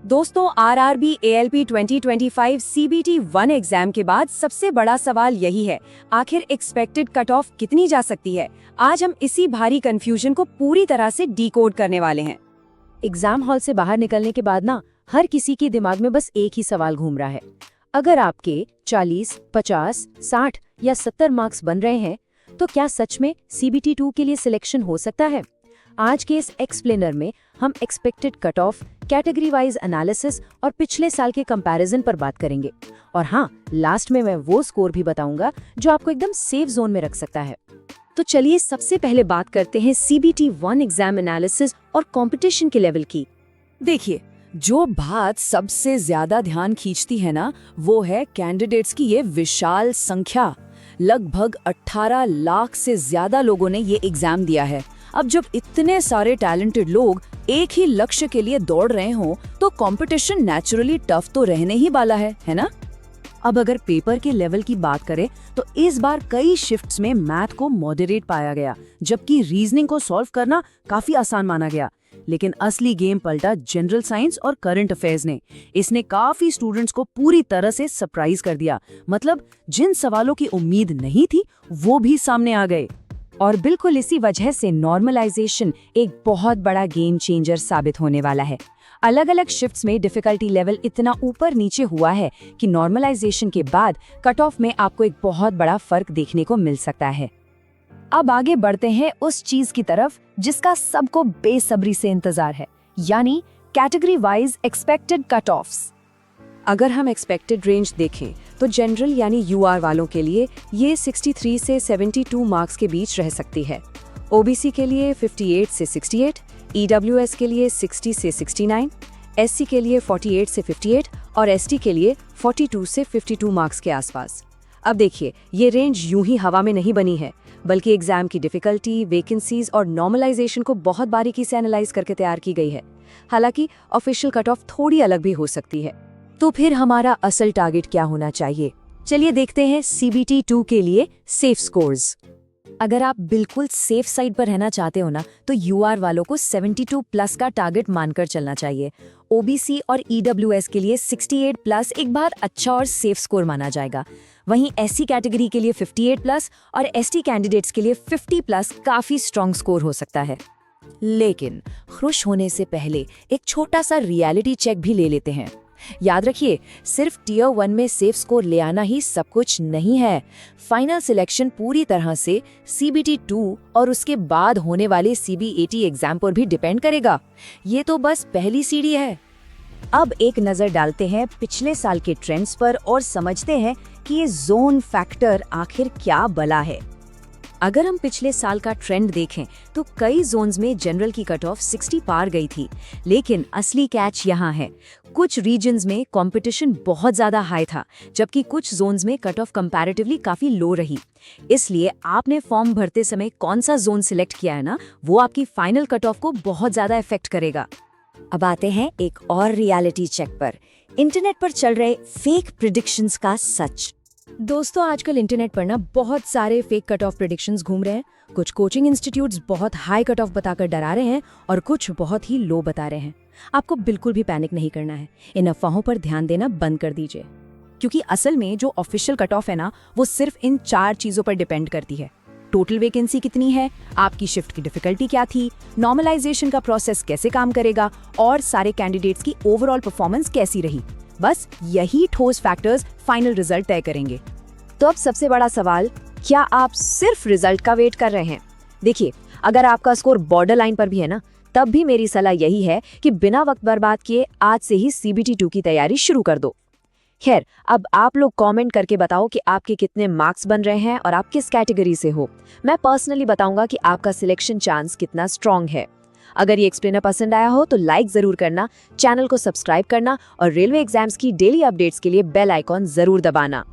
दोस्तों, RRB ALP 2025 CBT 1 exam के बाद सबसे बड़ा सवाल यही है, आखिर एक्सपेक्टेड कट ऑफ कितनी जा सकती है। आज हम इसी भारी कंफ्यूजन को पूरी तरह से डिकोड करने वाले हैं। एग्जाम हॉल से बाहर निकलने के बाद ना हर किसी के दिमाग में बस एक ही सवाल घूम रहा है। अगर आपके 40, 50, 60 या 70 मार्क्स बन रहे हैं तो क्या सच में सीबीटी 2 के लिए सिलेक्शन हो सकता है? आज के इस एक्सप्लेनर में हम expected cut off, category wise analysis और पिछले साल के कंपैरिजन पर बात करेंगे। और हाँ, लास्ट में मैं वो स्कोर भी बताऊंगा जो आपको एकदम सेफ जोन में रख सकता है। तो चलिए सबसे पहले बात करते हैं सीबीटी 1 एग्जाम एनालिसिस और कंपटीशन के लेवल की। देखिए, जो बात सबसे ज्यादा ध्यान खींचती है ना, वो है कैंडिडेट्स की ये विशाल संख्या। लगभग 18 लाख से ज्यादा लोगों ने ये एग्जाम दिया है। अब जब इतने सारे टैलेंटेड लोग एक ही लक्ष्य के लिए दौड़ रहे हों, तो कंपटीशन नेचुरली टफ तो रहने ही वाला है ना? अब अगर पेपर के लेवल की बात करें तो इस बार कई शिफ्ट्स में मैथ को मॉडरेट पाया गया, जबकि रीजनिंग को सॉल्व करना काफी आसान माना गया। लेकिन असली गेम पलटा जनरल साइंस और करंट अफेयर्स ने। इसने काफी स्टूडेंट्स को पूरी तरह से सरप्राइज कर दिया। मतलब जिन सवालों की उम्मीद नहीं थी वो भी सामने आ गए। और बिल्कुल इसी वजह से नॉर्मलाइजेशन एक बहुत बड़ा गेम चेंजर साबित होने वाला है। अलग अलग शिफ्ट्स में डिफिकल्टी लेवल इतना ऊपर नीचे हुआ है कि नॉर्मलाइजेशन के बाद कट ऑफ में आपको एक बहुत बड़ा फर्क देखने को मिल सकता है। अब आगे बढ़ते हैं उस चीज की तरफ जिसका सबको बेसब्री से इंतजार है, यानी category wise expected cut offs. अगर हम एक्सपेक्टेड रेंज देखें तो जनरल यानी यूआर वालों के लिए ये 63 से 72 मार्क्स के बीच रह सकती है। ओबीसी के लिए 58 से 68, ईडब्ल्यूएस के लिए 60 से 69, एससी के लिए 48 से 58 और एसटी के लिए 42 से 52 मार्क्स के आसपास। अब देखिए, ये रेंज यूं ही हवा में नहीं बनी है, बल्कि एग्जाम की डिफिकल्टी, वैकेंसीज और नॉर्मलाइजेशन को बहुत बारीकी से एनालाइज करके तैयार की गई है। हालांकि ऑफिशियल कट ऑफ थोड़ी अलग भी हो सकती है। तो फिर हमारा असल टारगेट क्या होना चाहिए? चलिए देखते हैं सीबीटी 2 के लिए सेफ स्कोर्स। अगर आप बिल्कुल सेफ साइड पर रहना चाहते हो ना, तो यूआर वालों को 72 प्लस का टारगेट मानकर चलना चाहिए। ओबीसी और ईडब्ल्यूएस के लिए 68 प्लस एक बार अच्छा और सेफ स्कोर माना जाएगा। वहीं एससी कैटेगरी के लिए 58 प्लस और एसटी कैंडिडेट्स के लिए 50 प्लस काफी स्ट्रॉन्ग स्कोर हो सकता है। लेकिन खुश होने से पहले एक छोटा सा रियलिटी चेक भी ले लेते हैं। याद रखिए, सिर्फ टियर 1 में सेफ स्कोर ले आना ही सब कुछ नहीं है। फाइनल सिलेक्शन पूरी तरह से सीबीटी 2 और उसके बाद होने वाले सीबीएटी एग्जाम पर भी डिपेंड करेगा। ये तो बस पहली सीढ़ी है। अब एक नजर डालते हैं पिछले साल के ट्रेंड्स पर और समझते हैं कि ये जोन फैक्टर आखिर क्या बला है। अगर हम पिछले साल का ट्रेंड देखें तो कई जोन्स में जनरल की कट ऑफ 60 पार गई थी। लेकिन असली कैच यहाँ है, कुछ रीजन्स में कंपटीशन बहुत ज्यादा हाई था, जबकि कुछ जोन्स में कट ऑफ कंपैरेटिवली काफी लो रही। इसलिए आपने फॉर्म भरते समय कौन सा जोन सिलेक्ट किया है ना, वो आपकी फाइनल कट ऑफ को बहुत ज्यादा इफेक्ट करेगा। अब आते हैं एक और रियलिटी चेक पर, इंटरनेट पर चल रहे फेक प्रिडिक्शंस का सच। दोस्तों, आजकल इंटरनेट पर ना बहुत सारे फेक कट ऑफ प्रेडिक्शंस घूम रहे हैं। कुछ कोचिंग इंस्टीट्यूट्स बहुत हाई कट ऑफ बताकर डरा रहे हैं और कुछ बहुत ही लो बता रहे हैं। आपको बिल्कुल भी पैनिक नहीं करना है। इन अफवाहों पर ध्यान देना बंद कर दीजिए, क्योंकि असल में जो ऑफिशियल कट ऑफ है ना, वो सिर्फ इन 4 चीजों पर डिपेंड करती है। टोटल वैकेंसी कितनी है, आपकी शिफ्ट की डिफिकल्टी क्या थी, नॉर्मलाइजेशन का प्रोसेस कैसे काम करेगा और सारे कैंडिडेट्स की ओवरऑल परफॉर्मेंस कैसी रही। बस यही ठोस फैक्टर्स फाइनल रिजल्ट तय करेंगे। तो अब सबसे बड़ा सवाल, क्या आप सिर्फ रिजल्ट का वेट कर रहे हैं? देखिए, अगर आपका स्कोर बॉर्डर लाइन पर भी है ना, तब भी मेरी सलाह यही है कि बिना वक्त बर्बाद किए आज से ही सीबीटी 2 की तैयारी शुरू कर दो। खैर, अब आप लोग कमेंट करके बताओ कि आपके कितने मार्क्स बन रहे हैं और आप किस कैटेगरी से हो। मैं पर्सनली बताऊंगा कि आपका सिलेक्शन चांस कितना स्ट्रांग है। अगर ये एक्सप्लेनर पसंद आया हो तो लाइक जरूर करना, चैनल को सब्सक्राइब करना और रेलवे एग्जाम्स की डेली अपडेट्स के लिए बेल आइकॉन जरूर दबाना।